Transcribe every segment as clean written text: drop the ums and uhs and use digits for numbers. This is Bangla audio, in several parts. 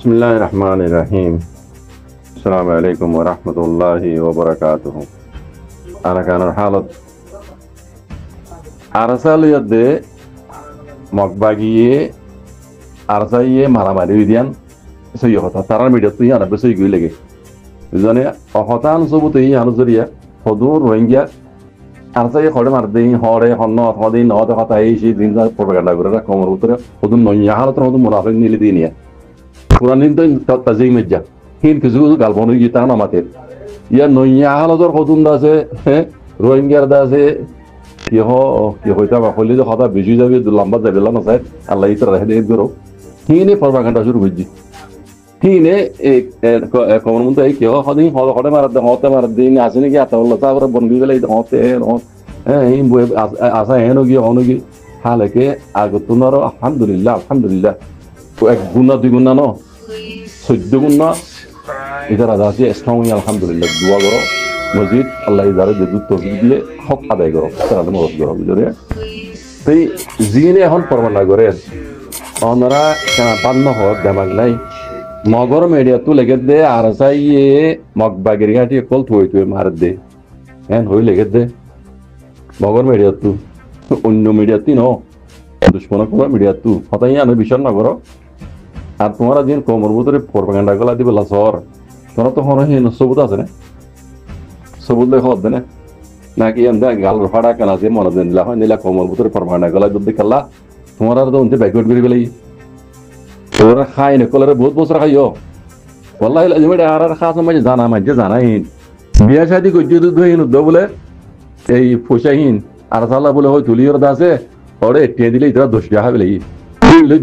বিসমিল্লাহির রহমানির রহিম। আসসালামু আলাইকুম ওয়া রাহমাতুল্লাহি ওয়া বারাকাতুহু। আনা কানার হালত আরসালিয়াতে মগবাগিয়ে আরসাইয়ে মারামারি দিয়ান সই কথা তারার মিডিয়া তুই আনা বেশি গই লাগে বুঝনে অহতান সবুত এই আনুজরিয়া হদুর রোহিঙ্গা আরসাইয়ে খড়ে মার দেই হড়ে হন্ন হদি নদ কথা এই সেই দিন প্রপাগান্ডা করে কমর উত্তরে হদুন নইয়া হালত হদুন মুনাফিক নিলি দিনিয়া পুরান দিন তো তাজিম মেজা হিন কিছু গালবন হই তা না মাতে ইয়া নইয়া হালতর হদুন দাসে রোহিঙ্গার দাসে কি হইতা বা হইলে কথা বেশি যাবে লম্বা যাবে না স্যার আল্লাহ ইতরা রেখে দেব করো হিনে প্রপাগান্ডা শুরু করছি হিনে কমন মতো এই কেউ হদিন হড়ে মার দিন আসে নাকি আতা হল্লা তারপরে বনবি বেলা হতে হ্যাঁ আসা হেন গিয়ে হনগি হালেকে আগতুনার আলহামদুলিল্লাহ এক গুণা দুই গুণা ন 14 গুণা ইদার আদা আছে স্ট্রং আলহামদুলিল্লাহ দোয়া করো মসজিদ আল্লাহ ইদারে যে তৌফিক দিয়ে হক আদায় করো তারা মদত করো বুঝলে তাই জিনে এখন প্রমাণ করে ওনারা পান্ন হক দেমাগ নাই মগর মিডিয়া তু লেগে দে আর চাইয়ে মগবাগির ঘাটি কল তুই মার দে হ্যাঁ হই লেগে দে মগর মিডিয়া তু অন্য মিডিয়া তি ন দুশ্মন কোনো মিডিয়া তু হতাই আনো বিশ্বাস না করো আর তোমার দিন কমর ভিতরে প্রপাগান্ডা গলা দিবে লাসর তোমরা তো হন হিন সবুত আছে না সবুত লেখা হচ্ছে না নাকি এমনি গাল ফাড়া কেন আছে মনে দিন দিলা হয় নিলা কমর ভিতরে প্রপাগান্ডা গলা যদি খেলা তোমার আর তো উনতে ব্যাকওয়ার্ড করে গেলে তোরা খাই না কলারে বহুত বছর খাইও wallahi lazim আর খাস মাঝে জানাইন বিয়া শাদি করছে তো ধইন বলে এই ফসাইন আর সালা বলে হয় তুলিয়র দাসে ওরে টিয়ে দিলে ইতরা দোষ যা হবে লাগি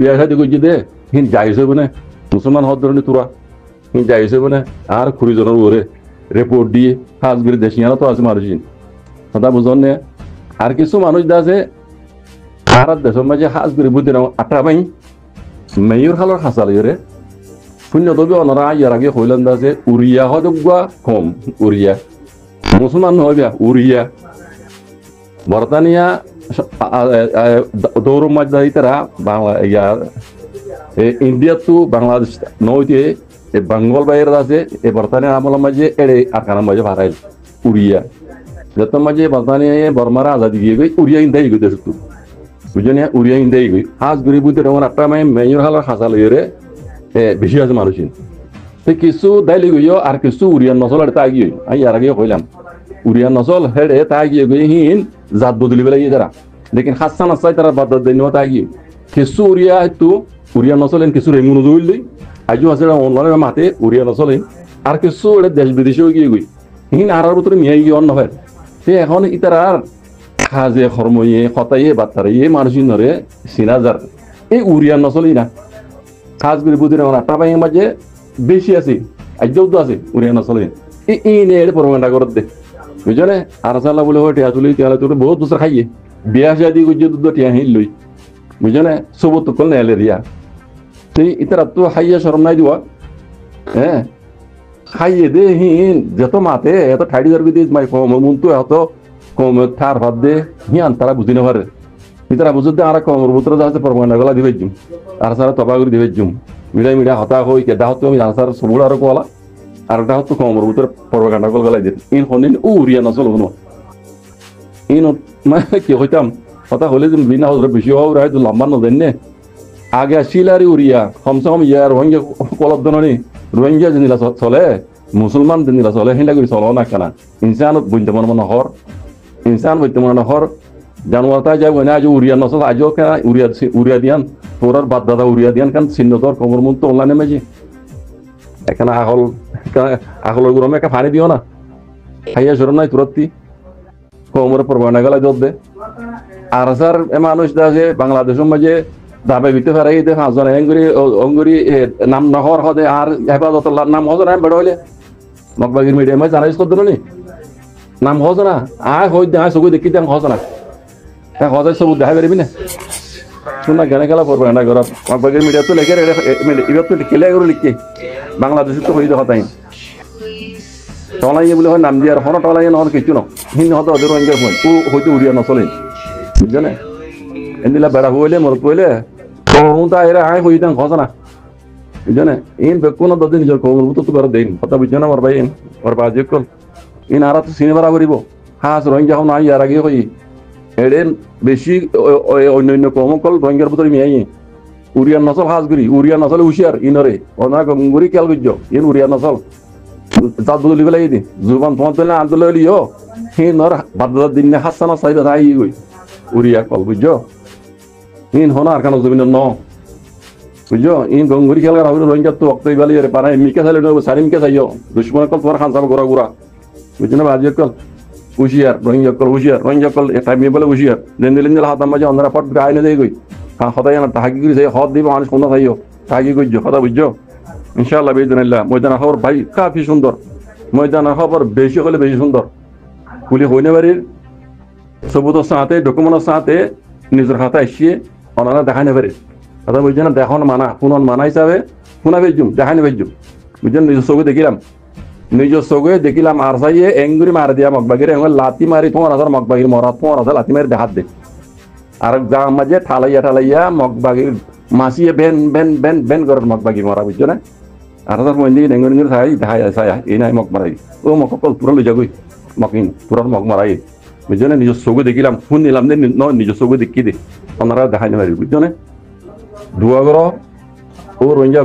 বিয়া শাদি করছে দে হিন যাইছ বনে মুসলমান হদ ধরনি তোরা হিন যাইছ বনে আর খুরিজনের ওরে রিপোর্ট দিয়ে হাজগির দেশিয়ানা তো আছে মানুষিন কথা বুঝন না আর কিছু মানুষ দাসে আর দেশের মাঝে হাজগির বুদ্ধি না আটা পাই মেয়র খালর হাসাল রে শূন্য তবে ওনারা ইয়ার আগে হইলেন দাসে উড়িয়া হদগুয়া কম উড়িয়া মুসলমান নয় বিয়া উড়িয়া বর্তানিয়া দৌড় মাঝ তারা বাংলা ইয়ার ইন্ডিয়া তো বাংলাদেশ নইতে বেঙ্গল বাইরে আছে এই বর্তানিয়া আমল মাঝে এড়ে আরকানা মাঝে ভাড়াইল উড়িয়া যত মাঝে বর্তানিয়া বর্মারা আজাদি গিয়ে গই উড়িয়া ইন্দাই গই দেশ বুঝলি উড়িয়া ইন্দাই গই হাজ গরি বুঝতে আমার একটা মাই মেয়র হালার হাসাল রে বেশি আছে মানুষিন তো কিছু দাইলি গইও আর কিছু উড়িয়ান নসল এটা আগিয়ে আমি আর আগে কইলাম উড়িয়ান নসল হেডে তা আগিয়ে গই হিন জাত বদলি বেলা তারা লেকিন হাসান আসাই তারা বাদ দেন তা আগিয়ে কিছু উড়িয়া তো উড়িয়ান নসলেন কিছু রেমুন জইলি আজও আছে অনলাইনে মাতে উড়িয়ান নসলেন আর কিছু দেশ বিদেশেও গিয়ে গই হিন আর ভিতরে মিয়াই গিয়ে অন্য হয় সে এখন ইতারার খাজে খরমইয়ে খতাইয়ে বাত্তারাইয়ে মানুষিন ধরে সিনাজার এই উড়িয়ান নসলই না খাস করে বুঝি না আটা পাই মাঝে বেশি আছে আজও তো আছে উড়িয়া নসলে এই নিয়ে প্রমাণটা করে দে বুঝলে আর সালা বলে হয় টিয়া তুলি টিয়া তুলে বহুত বছর খাইয়ে বিয়া শাদি করছে দুধ টিয়া হিল লই বুঝলে সব তো কল নেলে রিয়া সেই ইতারা তো খাইয়ে শরম নাই দিবা হ্যাঁ খাইয়ে দে হিন যত মাতে এত ঠাড়ি ধরবি দিস মাই মন তো এত কম থার ভাত দে হিয়ান তারা বুঝি না পারে ইতারা বুঝতে আর কমর ভিতরে যাচ্ছে প্রমাণটা গলা দিবে জুম আর সারা তবা করে দিবে জুম মিডিয়া হতা হই কেডা হতো আমি জানা সার সবুড় আর কোলা আর একটা হতো কমর ভিতরে প্রপাগান্ডা কল গলাই দিন ইন হনিন উড়িয়া নসল হনো ইন মানে কি হইতাম কথা হলে যে বিনা হজরে বেশি হওয়া রায় তো লম্বা নদেন নে আগে শিলারি উড়িয়া কমসে কম ইয়া রোহিঙ্গা কলব্দ ননি রোহিঙ্গা জিনিলা চলে মুসলমান জিনিলা চলে হিন্দা করে চলো না কেনা ইনসান বইতে মনে হর ইনসান বইতে মনে হর জানোয়ার তাই যাবো না আজ উড়িয়া নসল আজও কেন উড়িয়া দিয়ান তোরার বাদ দাদা উড়িয়া দিয়ান কারণ চিহ্নতর কমর মন তো অনলাইনে মেজি এখানে আহলের গরমে একটা পানি দিও না খাইয়া সরম নাই তুরত্তি কমরে প্রবাহ গেলা জব দে আর স্যার মানুষ আছে বাংলাদেশের মাঝে দাবে ভিতরে ফেরাই দে পাঁচজন অঙ্গুরি নাম নহর হদে আর হেফাজত নাম হজ না বেড় হইলে মগবাগির মিডিয়ামে জানাইস করতো নি নাম হজ না আয় হই দে আয় চকু দেখি দেন হজ না হজাই সবুত দেখা পারিবি না শুনা কেনে খেলা করবো না করা মগবাগির মিডিয়া তো লেখে এবার তো খেলে করে লিখছে বাংলাদেশে তো হয়ে দেখা তাই টলাইয়ে বলে হয় নাম দিয়ে আর হন টলাইয়ে নহন কিছু ন হিন হতো ওদের রোহিঙ্গা হয় ও হয়তো উড়িয়া নচলে বুঝছে না এদিলা বেড়া হইলে মরত হইলে তা এরা আয় হই দেন ঘস না বুঝছো না ইন বেকুনা দদিন নিজের কমর মতো তো করে দেন কথা বুঝছো না আমার ভাই ওর বাজে কল ইন আর তো সিনেমা করিব হাস রোহিঙ্গা হন আই আর আগে কই এডেন বেশি অন্যান্য কমকল রোহিঙ্গার ভিতরে মিয়াই উড়িয়ার নসল হাজগুড়ি উড়িয়ার নসল হুশিয়ার ইনরে ওনার গঙ্গুরি খেয়াল করছো ইন উড়িয়ার নসল তার বদলি বেলাই দি জুবান তোমার তো আন্দোলন লিও হিন ওর বাদ দিন হাসানা সাইদ রাই গই উড়িয়া কল বুঝছো ইন হন আর কানো জমিন ন বুঝছো ইন গঙ্গুরি খেয়াল করা হইলো রোহিঙ্গা তো অক্তই বালি রে পারা মিকে চাইলে সারিমকে চাইও দুশ্মন কল তোমার খান সাব গোরা গোরা বুঝছো না বাজে কল হুশিয়ার রোহিঙ্গা কল টাইম বলে হুশিয়ার দিন দিন হাত মাঝে অন্ধারা পট গায়ে না দেয় গই সদাই না তাহাকি করে যাই হদ দিব মানুষ কোনো থাইও তাহাকি করছো কথা বুঝছো ইনশাআল্লাহ বেদিনাল্লাহ ময়দানের খবর ভাই কাফি সুন্দর ময়দানের খবর বেশি হলে বেশি সুন্দর পুলি হইনে বাড়ির সবুজের সাথে ডকুমেন্টের সাথে নিজের খাতা এসিয়ে ওনারা দেখাই নেবে কথা বুঝছো না দেখন মানা শুনন মানা হিসাবে শুনা বেজুম দেখাই নে বেজুম বুঝছেন নিজের চোখে দেখিলাম আর চাইয়ে এঙ্গুরি মারি দিয়া মগবাগির লাতি মারি তোমার হাজার মগবাগির মরা তোমার হাজার লাতি মারি দেখাত দে আর যা মাঝে ঠালাইয়া মগবাগির মাসিয়ে বেন বেন বেন বেন করেন মগবাগির মরা বুঝছো না আর হাজার মন্দি এঙ্গুরি চাই দেখাই চাই এই নাই মগ মারাই ও মকল পুরা লই যাগই মকিন পুরা মগ মারাই বুঝছো না নিজের চোখে দেখিলাম ফোন নিলাম দে নিজের চোখে দেখি দে ওনারা দেখাই নেবারি বুঝছো না দুয়া গর ও রোহিঙ্গা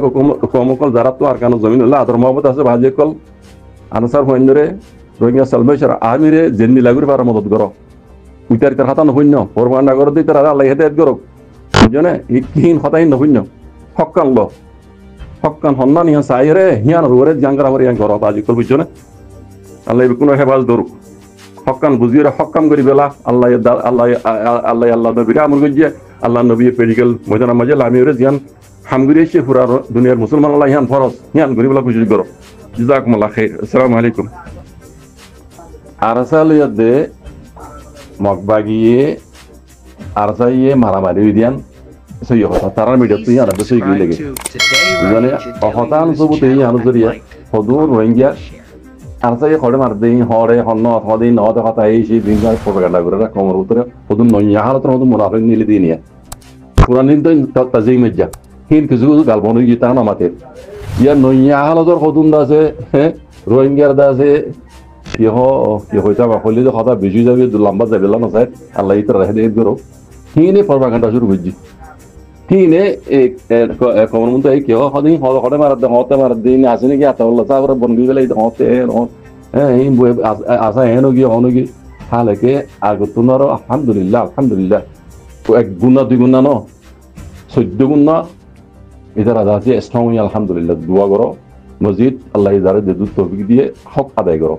কমকল যারা তো আর কানো জমিন হল্লা আদর মহম্মদ আছে ভাজে কল আনসার হইন্দরে রোহিঙ্গা সালমেশ্বর আমিরে জেন্নি লাগুরি পার মদত করো উইতার তার হাতা নহন্য পরমান নাগর দি তার আল্লাহ হেদায়েত করো বুঝছো না ই কিন হতাই নহন্য হক্কান হন্না নিয়া সাইরে হিয়ান রোরে জাঙ্গারা হরে ঘর আজি কল বুঝছো না আল্লাহ কোনো হেফাজ ধরুক হক্কান বুঝিয়ে হক্কাম করি বেলা আল্লাহ নবীরা আমল গজিয়ে আল্লাহ নবী পেডিকেল ময়দান মাঝে লামিরে জিয়ান হামগুরি এসে পুরা দুনিয়ার মুসলমান আল্লাহ হিয়ান ফরজ হিয়ান করি বেলা খুশি করো জাযাকুমুল্লাহ খাইর আসসালামু আলাইকুম আরসালিয়াতে মগবাগিয়ে আরসাইয়ে মারামারি দিয়ান সই কথা তার মিডিয়া তুই আর সই গই লাগে জানে অহতান সবুতে আনুজরিয়া হদুর রোহিঙ্গা আরসাইয়ে খড়ে মার দেই হড়ে হন্ন হদিন নদ কথা এই সেই দিন প্রপাগান্ডা করে কমর উত্তরে হদুন নইয়া হালত হদুন মুনাফিক নিলি দিনিয়া পুরানিন তো তাজিম মেজা হিন কিছু গালবনই গিতা না মাতে ইয়া নইয়া হালতর হদুন দাসে রোহিঙ্গার দাসে কি হইতা বা হলি কথা বেশি যাবে লম্বা যাবে না স্যার আল্লাহ ইতর রাহে দেই করো হিনে প্রপাগান্ডা শুরু করছি হিনে কমর মতো এই কি হদিন হড়ে মার দিন আসে নাকি আতা হল্লা সাগরে বনবি বেলা হতে এই আসা হেনো গিয়ে হনো গিয়ে হালেকে আগতুনার আলহামদুলিল্লাহ এক গুণা দুই গুণা ন 14 গুণা ইদারা আছে স্ট্রং আলহামদুলিল্লাহ দোয়া করো মসজিদ আল্লাহ ইদারে দে তৌফিক দিয়ে হক আদায় করো